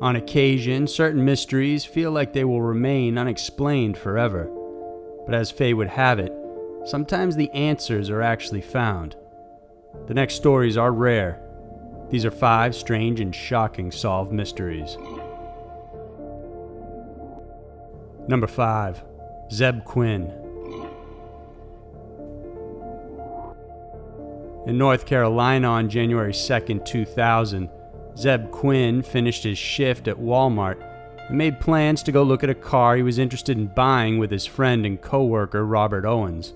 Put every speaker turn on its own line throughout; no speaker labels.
On occasion, certain mysteries feel like they will remain unexplained forever. But as fate would have it, sometimes the answers are actually found. The next stories are rare. These are 5 strange and shocking solved mysteries. Number 5. Zeb Quinn. In North Carolina on January 2, 2000, Zeb Quinn finished his shift at Walmart and made plans to go look at a car he was interested in buying with his friend and co-worker Robert Owens.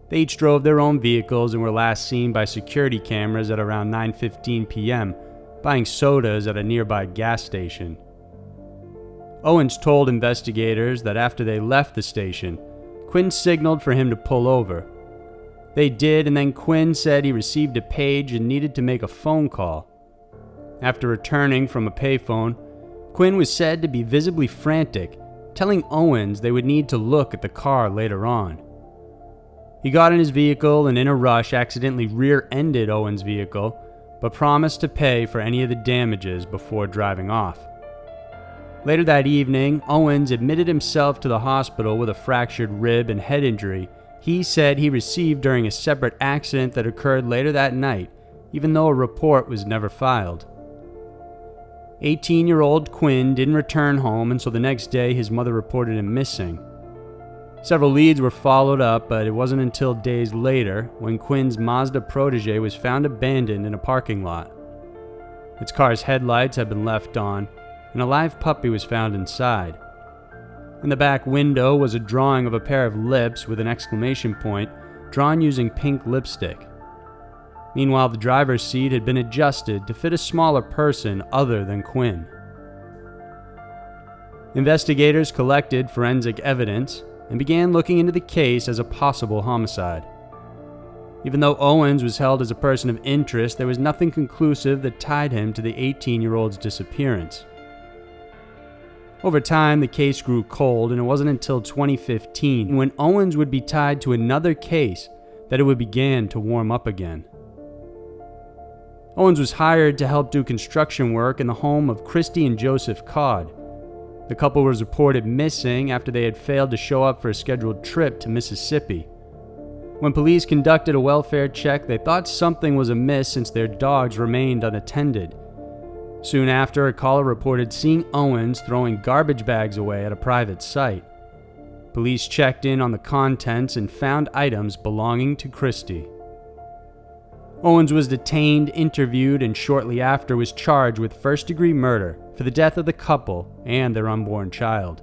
They each drove their own vehicles and were last seen by security cameras at around 9:15 p.m., buying sodas at a nearby gas station. Owens told investigators that after they left the station, Quinn signaled for him to pull over. They did, and then Quinn said he received a page and needed to make a phone call. After returning from a payphone, Quinn was said to be visibly frantic, telling Owens they would need to look at the car later on. He got in his vehicle and in a rush accidentally rear-ended Owens' vehicle, but promised to pay for any of the damages before driving off. Later that evening, Owens admitted himself to the hospital with a fractured rib and head injury he said he received during a separate accident that occurred later that night, even though a report was never filed. 18-year-old Quinn didn't return home until the next day his mother reported him missing. Several leads were followed up, but it wasn't until days later when Quinn's Mazda Protege was found abandoned in a parking lot. Its car's headlights had been left on, and a live puppy was found inside. In the back window was a drawing of a pair of lips with an exclamation point drawn using pink lipstick. Meanwhile, the driver's seat had been adjusted to fit a smaller person other than Quinn. Investigators collected forensic evidence and began looking into the case as a possible homicide. Even though Owens was held as a person of interest, there was nothing conclusive that tied him to the 18-year-old's disappearance. Over time, the case grew cold, and it wasn't until 2015, when Owens would be tied to another case, that it would begin to warm up again. Owens was hired to help do construction work in the home of Christy and Joseph Codd. The couple was reported missing after they had failed to show up for a scheduled trip to Mississippi. When police conducted a welfare check, they thought something was amiss since their dogs remained unattended. Soon after, a caller reported seeing Owens throwing garbage bags away at a private site. Police checked in on the contents and found items belonging to Christy. Owens was detained, interviewed, and shortly after was charged with first-degree murder for the death of the couple and their unborn child.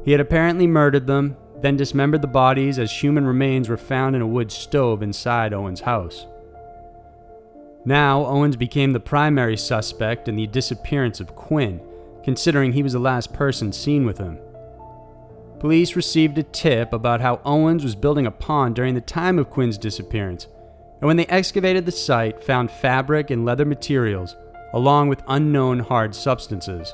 He had apparently murdered them, then dismembered the bodies as human remains were found in a wood stove inside Owens' house. Now, Owens became the primary suspect in the disappearance of Quinn, considering he was the last person seen with him. Police received a tip about how Owens was building a pond during the time of Quinn's disappearance, and when they excavated the site, found fabric and leather materials, along with unknown hard substances.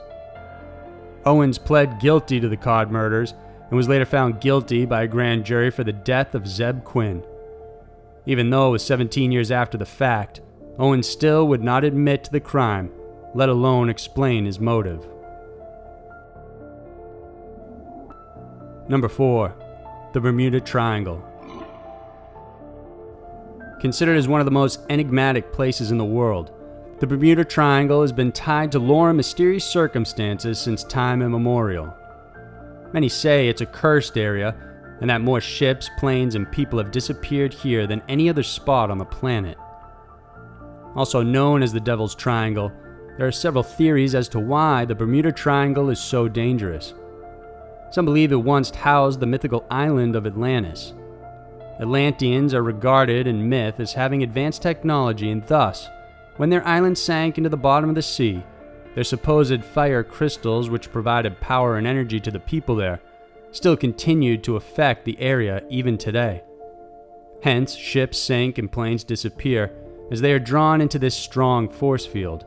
Owens pled guilty to the Codd murders and was later found guilty by a grand jury for the death of Zeb Quinn. Even though it was 17 years after the fact, Owens still would not admit to the crime, let alone explain his motive. Number 4. The Bermuda Triangle. Considered as one of the most enigmatic places in the world, the Bermuda Triangle has been tied to lore and mysterious circumstances since time immemorial. Many say it's a cursed area, and that more ships, planes, and people have disappeared here than any other spot on the planet. Also known as the Devil's Triangle, there are several theories as to why the Bermuda Triangle is so dangerous. Some believe it once housed the mythical island of Atlantis. Atlanteans are regarded in myth as having advanced technology, and thus, when their island sank into the bottom of the sea, their supposed fire crystals, which provided power and energy to the people there, still continued to affect the area even today. Hence, ships sink and planes disappear, as they are drawn into this strong force field.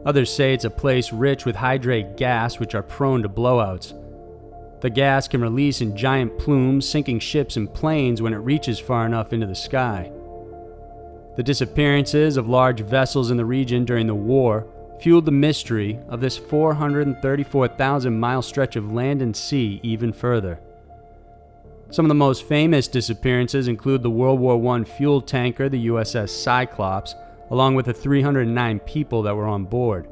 Others say it's a place rich with hydrate gas which are prone to blowouts. The gas can release in giant plumes, sinking ships and planes when it reaches far enough into the sky. The disappearances of large vessels in the region during the war fueled the mystery of this 434,000-mile stretch of land and sea even further. Some of the most famous disappearances include the World War I fuel tanker, the USS Cyclops, along with the 309 people that were on board.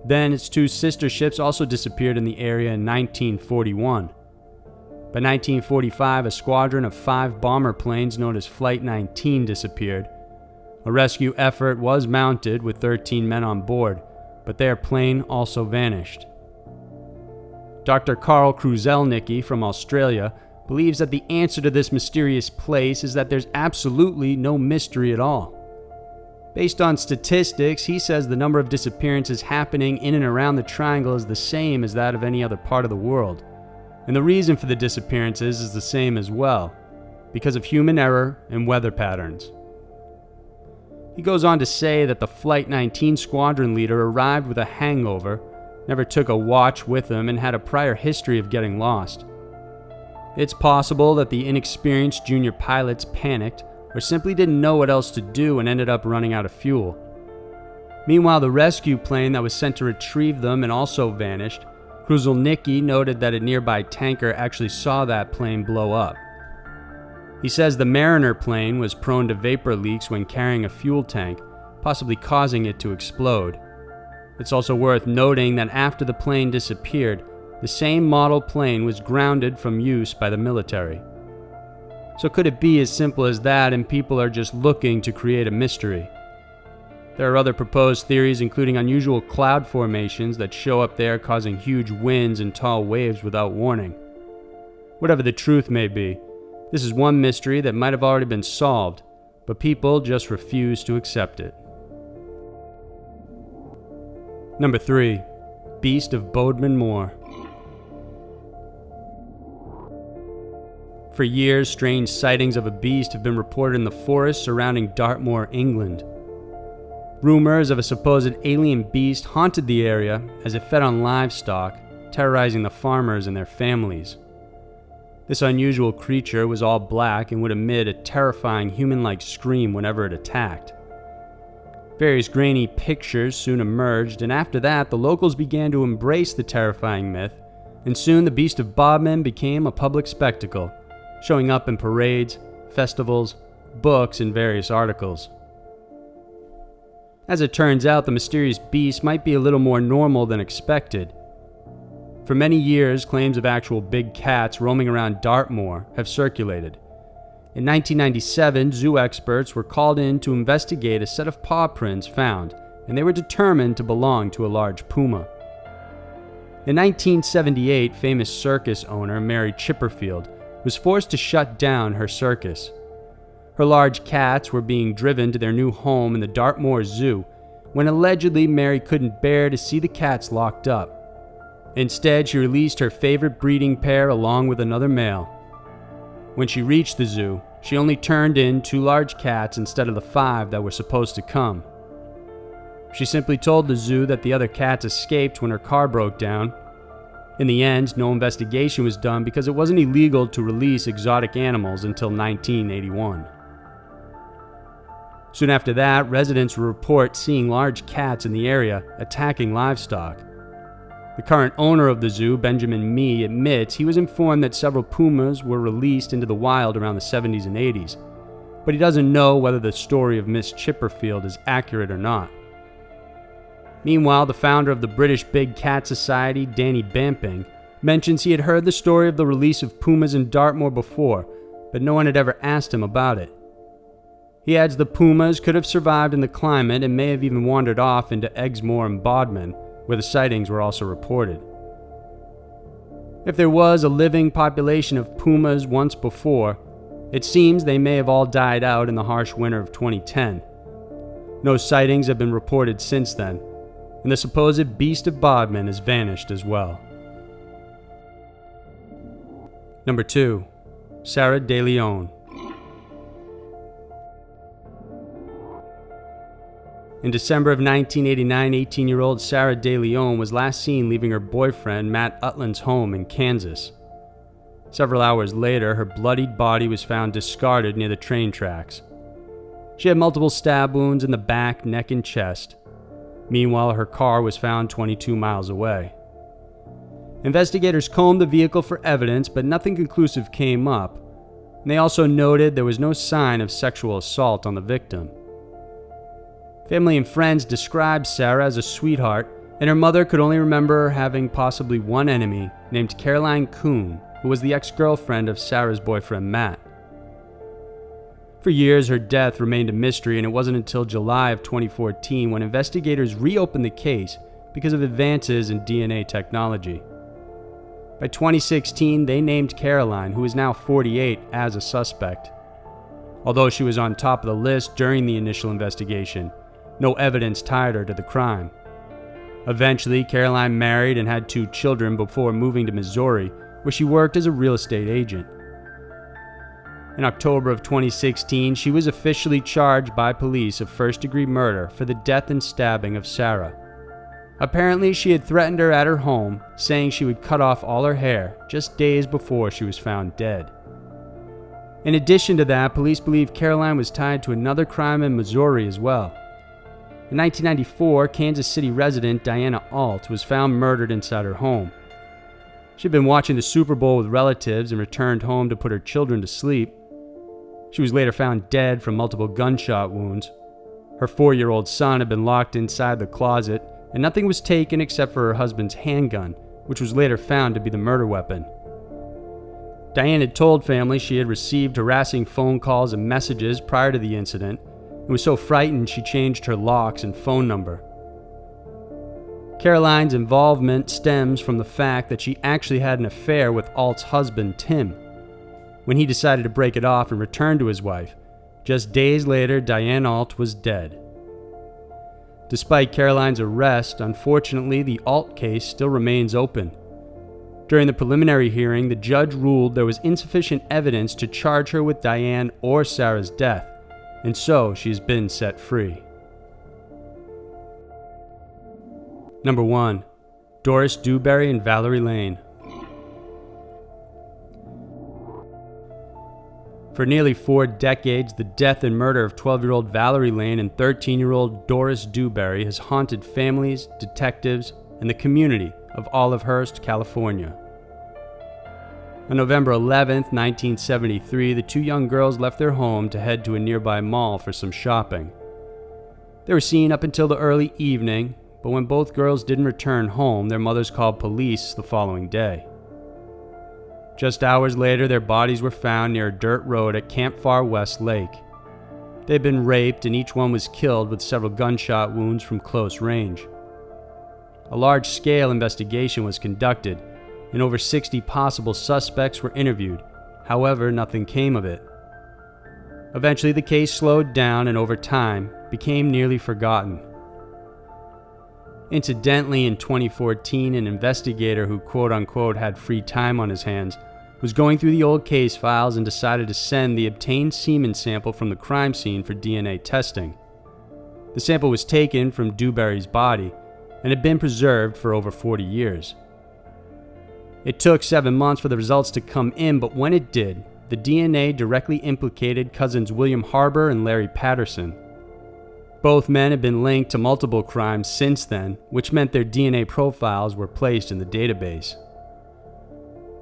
Then its two sister ships also disappeared in the area in 1941. By 1945, a squadron of 5 bomber planes known as Flight 19 disappeared. A rescue effort was mounted with 13 men on board, but their plane also vanished. Dr. Carl Kruzelnicki from Australia believes that the answer to this mysterious place is that there's absolutely no mystery at all. Based on statistics, he says the number of disappearances happening in and around the triangle is the same as that of any other part of the world. And the reason for the disappearances is the same as well, because of human error and weather patterns. He goes on to say that the Flight 19 squadron leader arrived with a hangover, never took a watch with him, and had a prior history of getting lost. It's possible that the inexperienced junior pilots panicked or simply didn't know what else to do and ended up running out of fuel. Meanwhile, the rescue plane that was sent to retrieve them and also vanished. Kruzelnicki noted that a nearby tanker actually saw that plane blow up. He says the Mariner plane was prone to vapor leaks when carrying a fuel tank, possibly causing it to explode. It's also worth noting that after the plane disappeared, the same model plane was grounded from use by the military. So could it be as simple as that and people are just looking to create a mystery? There are other proposed theories, including unusual cloud formations that show up there causing huge winds and tall waves without warning. Whatever the truth may be, this is one mystery that might have already been solved, but people just refuse to accept it. Number 3. Beast of Bodmin Moor. For years, strange sightings of a beast have been reported in the forests surrounding Dartmoor, England. Rumors of a supposed alien beast haunted the area as it fed on livestock, terrorizing the farmers and their families. This unusual creature was all black and would emit a terrifying human-like scream whenever it attacked. Various grainy pictures soon emerged, and after that, the locals began to embrace the terrifying myth, and soon the Beast of Bodmin became a public spectacle, showing up in parades, festivals, books, and various articles. As it turns out, the mysterious beast might be a little more normal than expected. For many years, claims of actual big cats roaming around Dartmoor have circulated. In 1997, zoo experts were called in to investigate a set of paw prints found, and they were determined to belong to a large puma. In 1978, famous circus owner Mary Chipperfield was forced to shut down her circus. Her large cats were being driven to their new home in the Dartmoor Zoo when allegedly Mary couldn't bear to see the cats locked up. Instead, she released her favorite breeding pair along with another male. When she reached the zoo, she only turned in 2 large cats instead of the 5 that were supposed to come. She simply told the zoo that the other cats escaped when her car broke down. In the end, no investigation was done because it wasn't illegal to release exotic animals until 1981. Soon after that, residents would report seeing large cats in the area attacking livestock. The current owner of the zoo, Benjamin Mee, admits he was informed that several pumas were released into the wild around the 70s and 80s, but he doesn't know whether the story of Miss Chipperfield is accurate or not. Meanwhile, the founder of the British Big Cat Society, Danny Bamping, mentions he had heard the story of the release of pumas in Dartmoor before, but no one had ever asked him about it. He adds the pumas could have survived in the climate and may have even wandered off into Exmoor and Bodmin, where the sightings were also reported. If there was a living population of pumas once before, it seems they may have all died out in the harsh winter of 2010. No sightings have been reported since then, and the supposed Beast of Bodmin has vanished as well. Number 2. Sarah de. In December of 1989, 18-year-old Sarah De Leon was last seen leaving her boyfriend Matt Utland's home in Kansas. Several hours later, her bloodied body was found discarded near the train tracks. She had multiple stab wounds in the back, neck, and chest. Meanwhile, her car was found 22 miles away. Investigators combed the vehicle for evidence, but nothing conclusive came up. And they also noted there was no sign of sexual assault on the victim. Family and friends described Sarah as a sweetheart, and her mother could only remember having possibly one enemy named Caroline Kuhn, who was the ex-girlfriend of Sarah's boyfriend Matt. For years, her death remained a mystery, and it wasn't until July of 2014 when investigators reopened the case because of advances in DNA technology. By 2016, they named Caroline, who is now 48, as a suspect. Although she was on top of the list during the initial investigation, no evidence tied her to the crime. Eventually, Caroline married and had 2 children before moving to Missouri, where she worked as a real estate agent. In October of 2016, she was officially charged by police of first-degree murder for the death and stabbing of Sarah. Apparently, she had threatened her at her home, saying she would cut off all her hair just days before she was found dead. In addition to that, police believe Caroline was tied to another crime in Missouri as well. In 1994, Kansas City resident Diana Alt was found murdered inside her home. She'd been watching the Super Bowl with relatives and returned home to put her children to sleep. She was later found dead from multiple gunshot wounds. Her 4-year-old son had been locked inside the closet, and nothing was taken except for her husband's handgun, which was later found to be the murder weapon. Diane had told family she had received harassing phone calls and messages prior to the incident, and was so frightened she changed her locks and phone number. Caroline's involvement stems from the fact that she actually had an affair with Alt's husband, Tim. When he decided to break it off and return to his wife, just days later, Diane Alt was dead. Despite Caroline's arrest, unfortunately, the Alt case still remains open. During the preliminary hearing, the judge ruled there was insufficient evidence to charge her with Diane or Sarah's death, and so she's been set free. Number 1. Doris Dewberry and Valerie Lane. For nearly 4 decades, the death and murder of 12-year-old Valerie Lane and 13-year-old Doris Dewberry has haunted families, detectives, and the community of Olivehurst, California. On November 11, 1973, the 2 young girls left their home to head to a nearby mall for some shopping. They were seen up until the early evening, but when both girls didn't return home, their mothers called police the following day. Just hours later, their bodies were found near a dirt road at Camp Far West Lake. They had been raped, and each one was killed with several gunshot wounds from close range. A large-scale investigation was conducted, and over 60 possible suspects were interviewed. However, nothing came of it. Eventually, the case slowed down and over time became nearly forgotten. Incidentally, in 2014, an investigator who quote-unquote had free time on his hands was going through the old case files and decided to send the obtained semen sample from the crime scene for DNA testing. The sample was taken from Dewberry's body and had been preserved for over 40 years. It took 7 months for the results to come in, but when it did, the DNA directly implicated cousins William Harbour and Larry Patterson. Both men had been linked to multiple crimes since then, which meant their DNA profiles were placed in the database.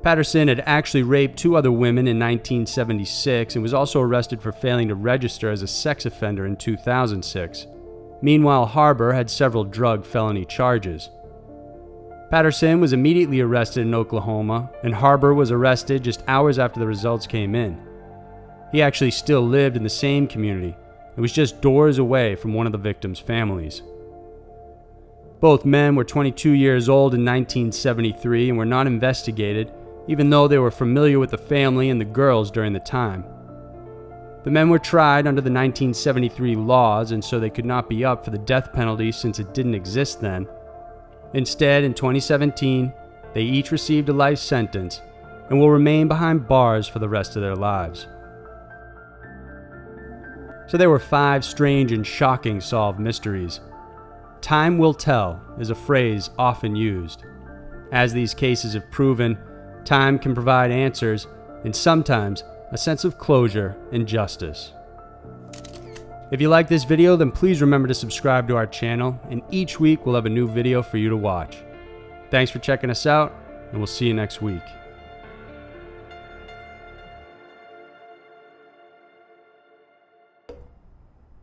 Patterson had actually raped 2 other women in 1976 and was also arrested for failing to register as a sex offender in 2006. Meanwhile, Harbour had several drug felony charges. Patterson was immediately arrested in Oklahoma, and Harbour was arrested just hours after the results came in. He actually still lived in the same community and was just doors away from one of the victims' families. Both men were 22 years old in 1973 and were not investigated, even though they were familiar with the family and the girls during the time. The men were tried under the 1973 laws, and so they could not be up for the death penalty since it didn't exist then. Instead, in 2017, they each received a life sentence and will remain behind bars for the rest of their lives. So there were 5 strange and shocking solved mysteries. Time will tell is a phrase often used. As these cases have proven, time can provide answers and sometimes a sense of closure and justice. If you like this video, then please remember to subscribe to our channel, and each week we'll have a new video for you to watch. Thanks for checking us out, and we'll see you next week.